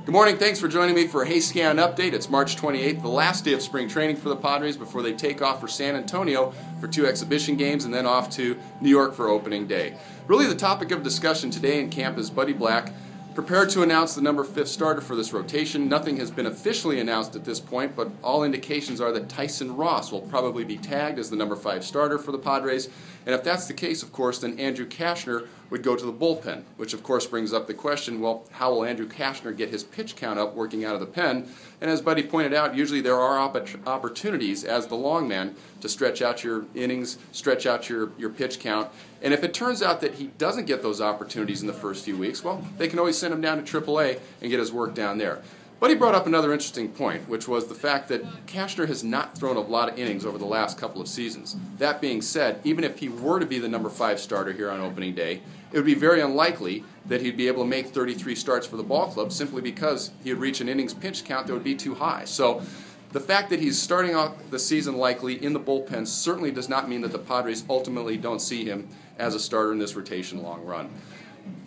Good morning, thanks for joining me for a HeyScan update. It's March 28th, the last day of spring training for the Padres before they take off for San Antonio for 2 exhibition games and then off to New York for opening day. Really the topic of discussion today in camp is Buddy Black, prepared to announce the number 5 starter for this rotation. Nothing has been officially announced at this point, but all indications are that Tyson Ross will probably be tagged as the number 5 starter for the Padres. And if that's the case, of course, then Andrew Cashner would go to the bullpen, which of course brings up the question, well, how will Andrew Cashner get his pitch count up working out of the pen? And as Buddy pointed out, usually there are opportunities as the long man to stretch out your innings, stretch out your pitch count. And if it turns out that he doesn't get those opportunities in the first few weeks, well, they can always send him down to AAA and get his work down there. But he brought up another interesting point, which was the fact that Cashner has not thrown a lot of innings over the last couple of seasons. That being said, even if he were to be the number 5 starter here on opening day, it would be very unlikely that he'd be able to make 33 starts for the ball club simply because he would reach an innings pitch count that would be too high. So the fact that he's starting off the season likely in the bullpen certainly does not mean that the Padres ultimately don't see him as a starter in this rotation long run.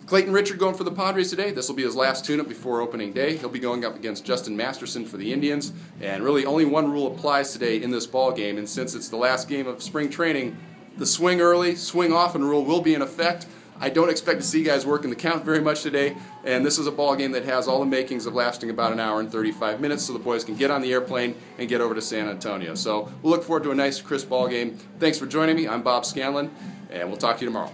Clayton Richard going for the Padres today. This will be his last tune-up before opening day. He'll be going up against Justin Masterson for the Indians. And really only one rule applies today in this ball game. And since it's the last game of spring training, the swing early, swing often rule will be in effect. I don't expect to see guys working the count very much today. And this is a ball game that has all the makings of lasting about an hour and 35 minutes so the boys can get on the airplane and get over to San Antonio. So we'll look forward to a nice, crisp ball game. Thanks for joining me. I'm Bob Scanlan, and we'll talk to you tomorrow.